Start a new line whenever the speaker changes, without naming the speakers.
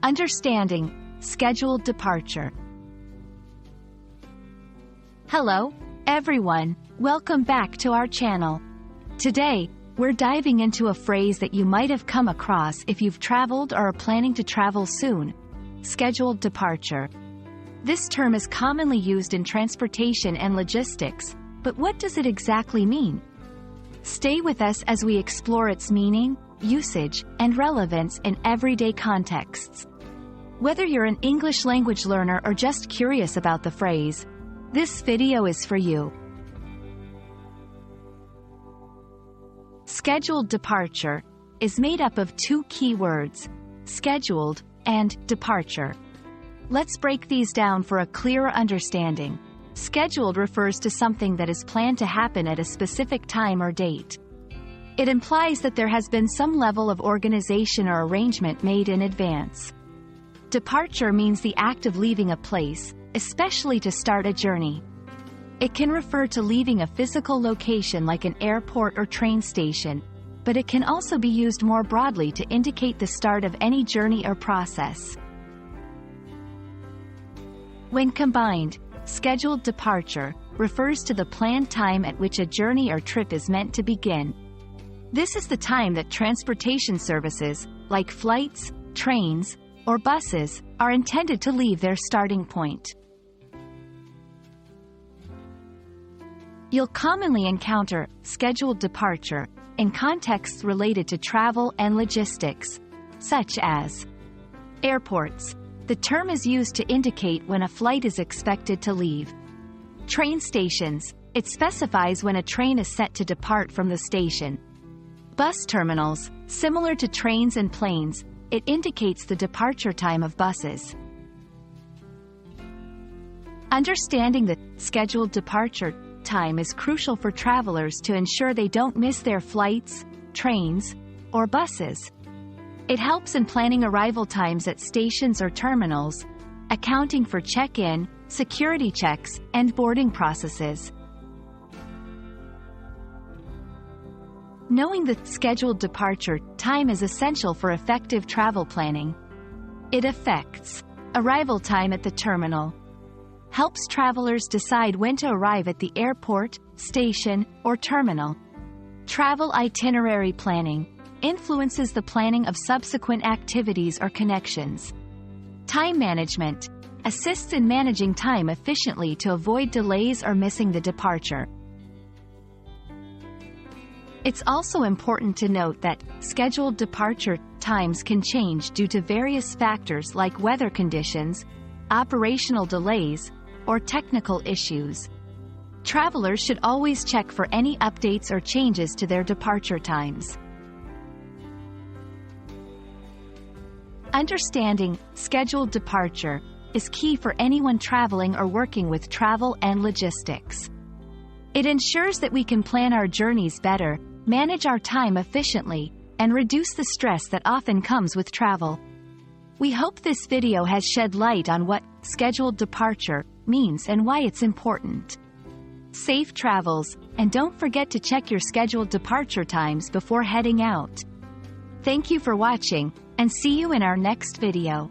Understanding scheduled departure. Hello, everyone. Welcome back to our channel. Today, we're diving into a phrase that you might have come across if you've traveled or are planning to travel soon: scheduled departure. This term is commonly used in transportation and logistics, but what does it exactly mean? Stay with us as we explore its meaning, usage, and relevance in everyday contexts. Whether you're an English language learner or just curious about the phrase, this video is for you. Scheduled departure is made up of two key words: scheduled and departure. Let's break these down for a clearer understanding. Scheduled refers to something that is planned to happen at a specific time or date. It implies that there has been some level of organization or arrangement made in advance. Departure means the act of leaving a place, especially to start a journey. It can refer to leaving a physical location like an airport or train station, but it can also be used more broadly to indicate the start of any journey or process. When combined, scheduled departure refers to the planned time at which a journey or trip is meant to begin. This is the time that transportation services, like flights, trains, or buses, are intended to leave their starting point. You'll commonly encounter scheduled departure in contexts related to travel and logistics, such as airports. The term is used to indicate when a flight is expected to leave. Train stations. It specifies when a train is set to depart from the station. Bus terminals. Similar to trains and planes, it indicates the departure time of buses. Understanding the scheduled departure time is crucial for travelers to ensure they don't miss their flights, trains, or buses. It helps in planning arrival times at stations or terminals, accounting for check-in, security checks, and boarding processes. Knowing the scheduled departure time is essential for effective travel planning. It affects arrival time at the terminal, helps travelers decide when to arrive at the airport, station, or terminal. Travel itinerary planning influences the planning of subsequent activities or connections. Time management assists in managing time efficiently to avoid delays or missing the departure. It's also important to note that scheduled departure times can change due to various factors like weather conditions, operational delays, or technical issues. Travelers should always check for any updates or changes to their departure times. Understanding scheduled departure is key for anyone traveling or working with travel and logistics. It ensures that we can plan our journeys better, manage our time efficiently, and reduce the stress that often comes with travel. We hope this video has shed light on what scheduled departure means and why it's important. Safe travels, and don't forget to check your scheduled departure times before heading out. Thank you for watching, and see you in our next video.